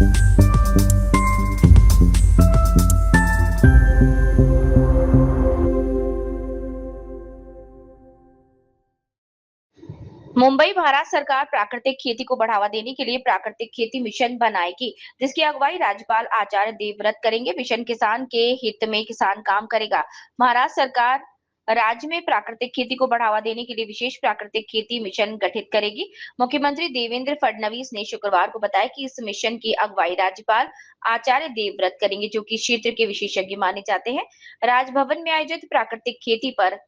मुंबई महाराष्ट्र सरकार प्राकृतिक खेती को बढ़ावा देने के लिए प्राकृतिक खेती मिशन बनाएगी, जिसकी अगुवाई राज्यपाल आचार्य देवव्रत करेंगे। मिशन किसान के हित में किसान काम करेगा। महाराष्ट्र सरकार राज्य में प्राकृतिक खेती को बढ़ावा देने के लिए विशेष प्राकृतिक खेती मिशन गठित करेगी। मुख्यमंत्री देवेंद्र फडणवीस ने शुक्रवार को बताया कि इस मिशन की अगुवाई राज्यपाल आचार्य देवव्रत करेंगे, जो कि क्षेत्र के विशेषज्ञ माने जाते हैं। राजभवन में आयोजित प्राकृतिक खेती पर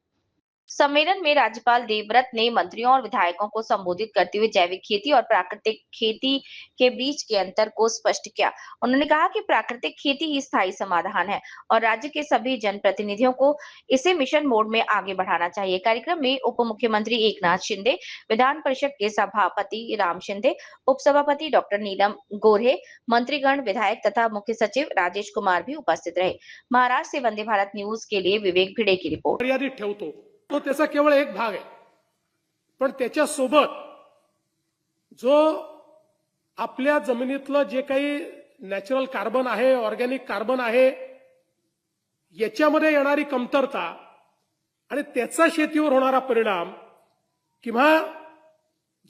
सम्मेलन में राज्यपाल देवव्रत ने मंत्रियों और विधायकों को संबोधित करते हुए जैविक खेती और प्राकृतिक खेती के बीच के अंतर को स्पष्ट किया। उन्होंने कहा कि प्राकृतिक खेती ही स्थायी समाधान है और राज्य के सभी जनप्रतिनिधियों को इसे मिशन मोड में आगे बढ़ाना चाहिए। कार्यक्रम में उप मुख्यमंत्री एकनाथ शिंदे, विधान परिषद के सभापति राम शिंदे, उप सभापति डॉक्टर नीलम गोऱ्हे, मंत्रीगण, विधायक तथा मुख्य सचिव राजेश कुमार भी उपस्थित रहे। महाराष्ट्र से वंदे भारत न्यूज के लिए विवेक भिडे की रिपोर्ट। तो त्याचा केवळ एक भाग आहे, पण त्याच्या सोबत जो आपल्या जमिनीतलं जे काही नॅचरल कार्बन आहे, ऑर्गॅनिक कार्बन आहे, याच्यामध्ये येणारी कमतरता आणि त्याचा शेतीवर होणारा परिणाम किंवा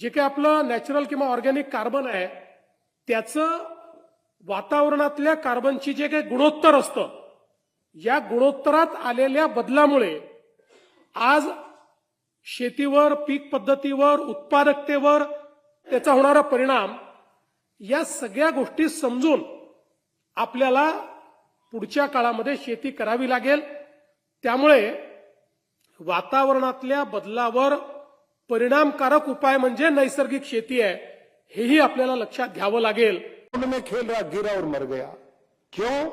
जे काही आपलं नॅचरल किंवा ऑर्गॅनिक कार्बन आहे त्याचं वातावरणातल्या कार्बनची जे काही गुणोत्तर असतं, या गुणोत्तरात आलेल्या बदलामुळे आज शेतीवर, पीक पद्धतीवर, उत्पादकतेवर त्याचा होणारा परिणाम, या सगळ्या गोष्टी समजून आपल्याला पुढच्या काळामध्ये शेती करावी लागेल। त्यामुळे वातावरणातल्या बदलावर परिणामकारक उपाय म्हणजे नैसर्गिक शेती आहे, हेही आपल्याला लक्षात घ्यावं लागेल। में खेल रहा, गिरा और मर गया। क्यों?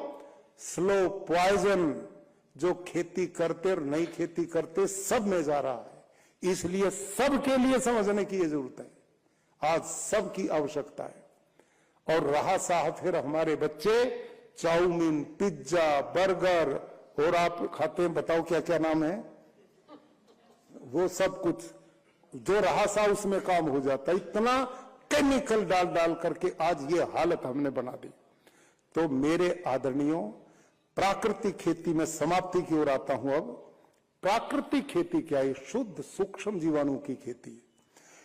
स्लो पॉइजन जो खेती करते और नहीं खेती करते सब में जा रहा है। इसलिए सबके लिए समझने की जरूरत है, आज सबकी आवश्यकता है। और रहा साहब फिर हमारे बच्चे चाउमीन, पिज्जा, बर्गर और आप खाते हैं, बताओ क्या क्या नाम है, वो सब कुछ जो रहा सा उसमें काम हो जाता है। इतना केमिकल डाल डाल करके आज ये हालत हमने बना दी। तो मेरे आदरणीयों, प्राकृतिक खेती में समाप्ति की ओर आता हूं। अब प्राकृतिक खेती क्या है? शुद्ध सूक्ष्म जीवाणु की खेती।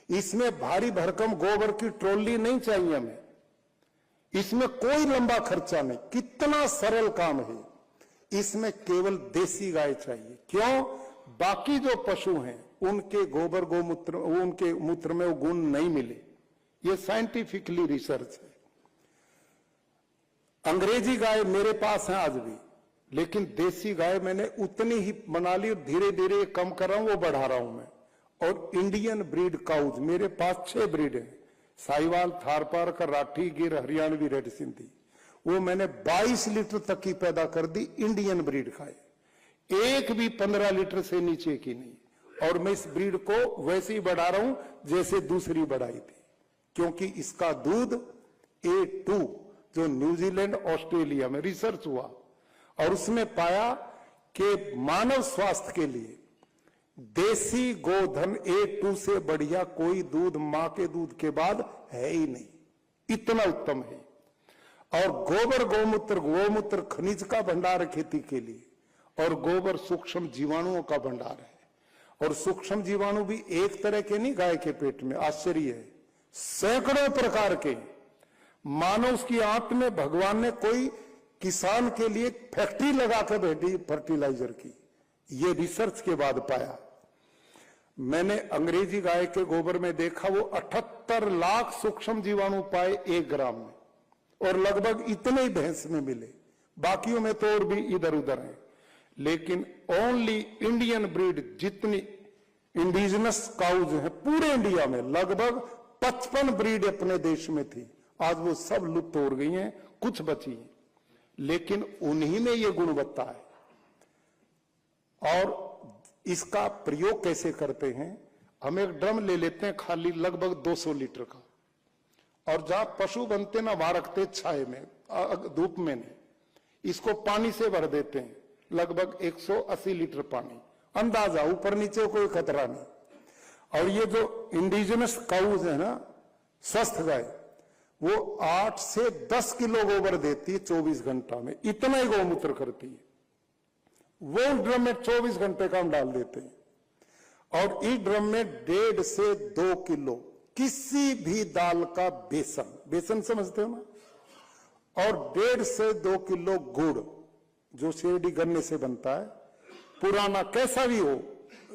इसमें भारी भरकम गोबर की ट्रॉली नहीं चाहिए हमें, इसमें कोई लंबा खर्चा नहीं, कितना सरल काम है। इसमें केवल देसी गाय चाहिए। क्यों? बाकी जो पशु हैं उनके गोबर गोमूत्र, उनके मूत्र में वो गुण नहीं मिले। ये साइंटिफिकली रिसर्च है। अंग्रेजी गाय मेरे पास है आज भी, लेकिन देसी गाय मैंने उतनी ही बना ली और धीरे धीरे कम कर रहा हूं, वो बढ़ा रहा हूं मैं। और इंडियन ब्रीड काउज मेरे पास 6 ब्रीड है, साहिवाल, थारपारकर, राठी, गिर, हरियाणवी, रेड सिंधी। वो मैंने 22 लीटर तक की पैदा कर दी इंडियन ब्रीड गाय, एक भी 15 लीटर से नीचे की नहीं। और मैं इस ब्रीड को वैसे ही बढ़ा रहा हूं जैसे दूसरी बढ़ाई थी, क्योंकि इसका दूध A2 जो न्यूजीलैंड, ऑस्ट्रेलिया में रिसर्च हुआ और उसमें पाया कि मानव स्वास्थ्य के लिए देसी गोधन A2 से बढ़िया कोई दूध मां के दूध के बाद है ही नहीं, इतना उत्तम है। और गोबर गोमूत्र खनिज का भंडार है खेती के लिए, और गोबर सूक्ष्म जीवाणुओं का भंडार है। और सूक्ष्म जीवाणु भी एक तरह के नहीं गाय के पेट में, आश्चर्य है, सैकड़ों प्रकार के। मानो उसकी आंत में भगवान ने कोई किसान के लिए फैक्ट्री लगा कर बैठी फर्टिलाइजर की, ये रिसर्च के बाद पाया। मैंने अंग्रेजी गाय के गोबर में देखा, वो 78 लाख सूक्ष्म जीवाणु पाए 1 ग्राम में, और लगभग इतने ही भैंस में मिले, बाकियों में तो और भी इधर उधर है। लेकिन ओनली इंडियन ब्रीड, जितनी इंडिजिनस काउज है पूरे इंडिया में, लगभग 55 ब्रीड अपने देश में थी, आज वो सब लुप्त हो गई हैं, कुछ बची हैं, लेकिन उन्हीं में ये गुणवत्ता है। और इसका प्रयोग कैसे करते हैं? हम एक ड्रम ले लेते हैं खाली लगभग 200 लीटर का, और जहां पशु बनते ना वहां रखते छाए में, धूप में नहीं, इसको पानी से भर देते हैं, लगभग 180 लीटर पानी, अंदाजा ऊपर नीचे कोई खतरा नहीं। और ये जो इंडिजिनस काउज है ना, स्वस्थ गाय, वो 8 से 10 किलो गोबर देती है 24 घंटा में, इतना ही गौमूत्र करती है। वो ड्रम में 24 घंटे का हम डाल देते हैं, और इस ड्रम में 1.5 से 2 किलो किसी भी दाल का बेसन, बेसन समझते हो ना, और 1.5 से 2 किलो गुड़ जो शेरडी गन्ने से बनता है, पुराना कैसा भी हो,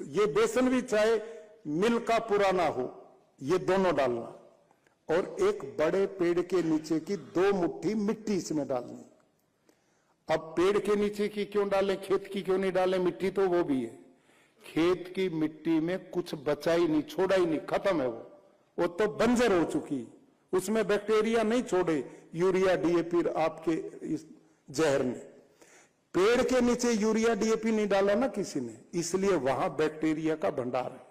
ये बेसन भी चाहे मिल का पुराना हो, ये दोनों डालना, और एक बड़े पेड़ के नीचे की 2 मुट्ठी मिट्टी इसमें डालनी। अब पेड़ के नीचे की क्यों डालें, खेत की क्यों नहीं डालें, मिट्टी तो वो भी है, खेत की मिट्टी में कुछ बचा ही नहीं, छोड़ा ही नहीं, खत्म है वो तो बंजर हो चुकी, उसमें बैक्टीरिया नहीं छोड़े यूरिया डीएपी आपके इस जहर ने। पेड़ के नीचे यूरिया डीएपी नहीं डाला ना किसी ने, इसलिए वहां बैक्टीरिया का भंडार है,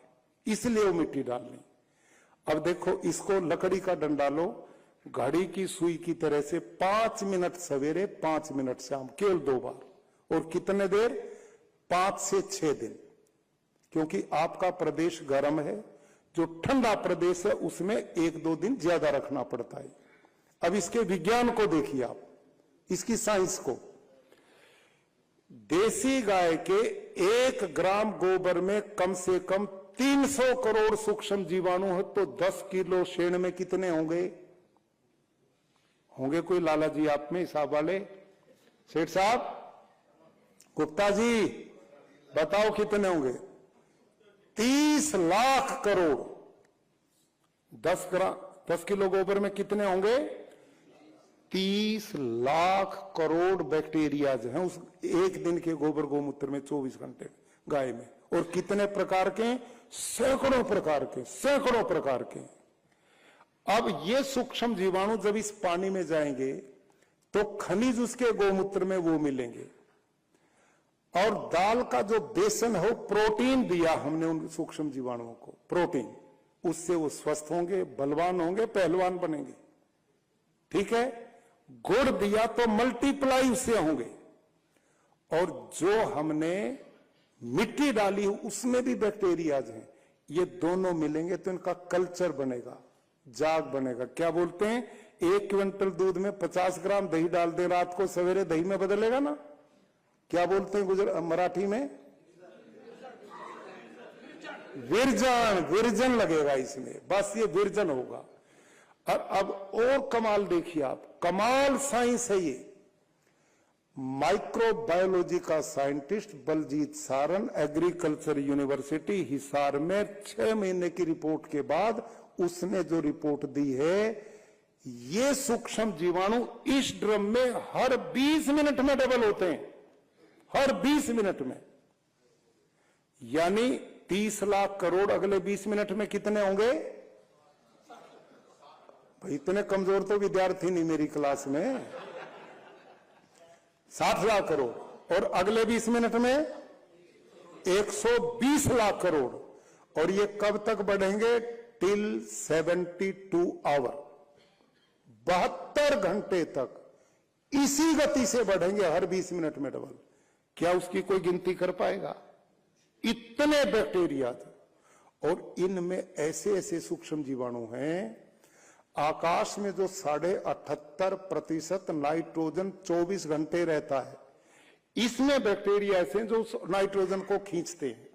इसलिए वो मिट्टी डालनी। अब देखो, इसको लकड़ी का डंडा लो, घड़ी की सुई की तरह से 5 मिनट सवेरे 5 मिनट शाम, केवल 2 बार, और कितने देर, 5 से 6 दिन, क्योंकि आपका प्रदेश गर्म है, जो ठंडा प्रदेश है उसमें 1-2 दिन ज्यादा रखना पड़ता है। अब इसके विज्ञान को देखिए आप, इसकी साइंस को। देसी गाय के 1 ग्राम गोबर में कम से कम 300 करोड़ सूक्ष्म जीवाणु है, तो 10 किलो शेण में कितने होंगे? होंगे कोई लाला जी आप में हिसाब वाले, सेठ साहब, गुप्ता जी बताओ कितने होंगे? 30 लाख करोड़। 10 किलो गोबर में कितने होंगे? 30 लाख करोड़ बैक्टीरियाज हैं उस एक दिन के गोबर गोमूत्र में 24 घंटे गाय में, और कितने प्रकार के? सैकड़ों प्रकार के, सैकड़ों प्रकार के। अब ये सूक्ष्म जीवाणु जब इस पानी में जाएंगे तो खनिज उसके गोमूत्र में वो मिलेंगे, और दाल का जो बेसन है वो प्रोटीन दिया हमने उन सूक्ष्म जीवाणुओं को, प्रोटीन, उससे वो स्वस्थ होंगे, बलवान होंगे, पहलवान बनेंगे, ठीक है। गुड़ दिया तो मल्टीप्लाई उससे होंगे, और जो हमने मिट्टी डाली उसमें भी बैक्टीरियाज हैं, ये दोनों मिलेंगे तो इनका कल्चर बनेगा, जाग बनेगा। क्या बोलते हैं, 1 क्विंटल दूध में 50 ग्राम दही डाल दे रात को, सवेरे दही में बदलेगा ना, क्या बोलते हैं मराठी में? विरजन, विरजन लगेगा इसमें, बस ये विरजन होगा। अब और कमाल देखिए आप, कमाल साइंस है ये। माइक्रोबायोलॉजी का scientist Baljit Saran, agriculture university Hisar में 6 महीने की रिपोर्ट के बाद उसने जो रिपोर्ट दी है, ये सूक्ष्म जीवाणु इस ड्रम में हर 20 मिनट में डबल होते हैं, हर 20 मिनट में, यानी 30 लाख करोड़ अगले 20 मिनट में कितने होंगे? भाई इतने कमजोर तो विद्यार्थी नहीं मेरी क्लास में, 60 लाख करोड़, और अगले 20 मिनट में 120 लाख करोड़, और ये कब तक बढ़ेंगे? टिल 72 आवर, 72 घंटे तक इसी गति से बढ़ेंगे, हर 20 मिनट में डबल। क्या उसकी कोई गिनती कर पाएगा? इतने बैक्टीरिया थे, और इनमें ऐसे ऐसे सूक्ष्म जीवाणु हैं। आकाश में जो 78.5% नाइट्रोजन 24 घंटे रहता है, इसमें बैक्टीरिया ऐसे जो नाइट्रोजन को खींचते हैं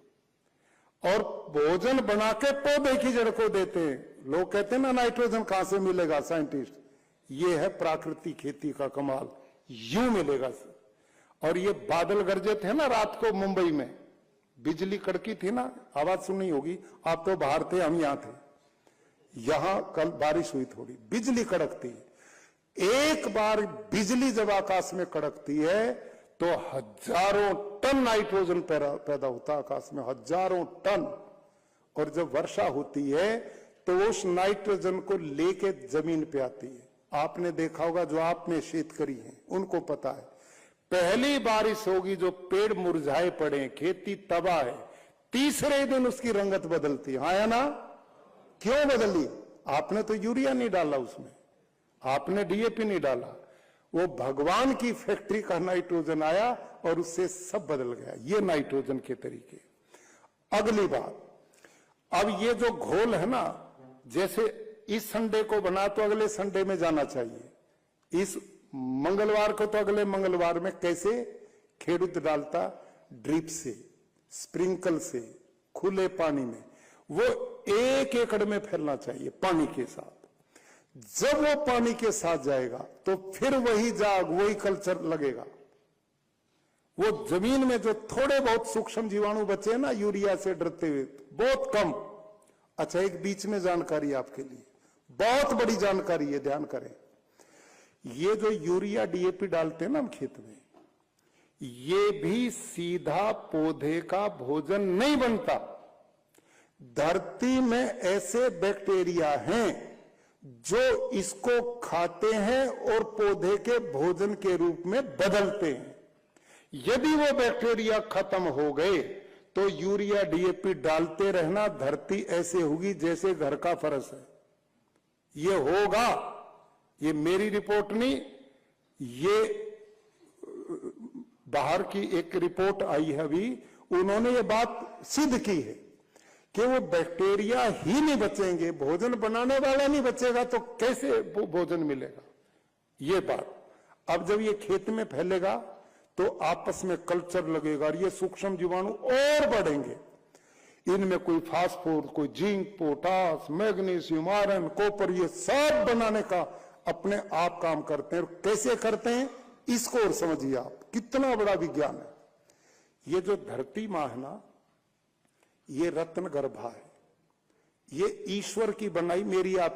और भोजन बना के पौधे की जड़ को देते हैं। लोग कहते हैं ना नाइट्रोजन कहां से मिलेगा, साइंटिस्ट, ये है प्राकृतिक खेती का कमाल, यूं मिलेगा। और ये बादल गरजे थे ना रात को मुंबई में, बिजली कड़की थी ना, आवाज सुनी होगी, आप तो बाहर थे, हम यहां थे। यहां कल बारिश हुई, थोड़ी बिजली कड़कती है। एक बार बिजली जब आकाश में कड़कती है तो हजारों टन नाइट्रोजन पैदा होता है आकाश में, हजारों टन। और जब वर्षा होती है तो उस नाइट्रोजन को लेके जमीन पे आती है। आपने देखा होगा, जो आप में शेतकरी हैं उनको पता है, पहली बारिश होगी जो पेड़ मुरझाए पड़े, खेती तबाह है, तीसरे दिन उसकी रंगत बदलती है, हाँ या ना? क्यों बदली? आपने तो यूरिया नहीं डाला उसमें, आपने डीएपी नहीं डाला, वो भगवान की फैक्ट्री का नाइट्रोजन आया और उससे सब बदल गया। ये नाइट्रोजन के तरीके। अगली बात, अब ये जो घोल है ना, जैसे इस संडे को बना तो अगले संडे में जाना चाहिए, इस मंगलवार को तो अगले मंगलवार में। कैसे खेडूत डालता? ड्रिप से, स्प्रिंकल से, खुले पानी में, वो 1 एकड़ में फैलना चाहिए पानी के साथ। जब वो पानी के साथ जाएगा तो फिर वही जाग, वही कल्चर लगेगा। वो जमीन में जो थोड़े बहुत सूक्ष्म जीवाणु बचे ना यूरिया से डरते हुए, बहुत कम। अच्छा, एक बीच में जानकारी आपके लिए, बहुत बड़ी जानकारी है, ध्यान करें। ये जो यूरिया डीएपी डालते हैं ना हम खेत में, ये भी सीधा पौधे का भोजन नहीं बनता। धरती में ऐसे बैक्टीरिया हैं जो इसको खाते हैं और पौधे के भोजन के रूप में बदलते हैं। यदि वो बैक्टीरिया खत्म हो गए तो यूरिया डीएपी डालते रहना, धरती ऐसे होगी जैसे घर का फर्श है। ये होगा, ये मेरी रिपोर्ट नहीं, ये बाहर की एक रिपोर्ट आई है अभी, उन्होंने ये बात सिद्ध की है कि वो बैक्टीरिया ही नहीं बचेंगे, भोजन बनाने वाला नहीं बचेगा तो कैसे भोजन मिलेगा। ये बात अब जब ये खेत में फैलेगा तो आपस में कल्चर लगेगा और ये सूक्ष्म जीवाणु और बढ़ेंगे। इनमें कोई फास्फोरस, कोई zinc, potash, magnesium, iron, copper, ये सब बनाने का अपने आप काम करते हैं। और कैसे करते हैं इसको और समझिए आप, कितना बड़ा विज्ञान है। ये जो धरती माँ है ना, ये रत्न गर्भा है, ये ईश्वर की बनाई, मेरी आप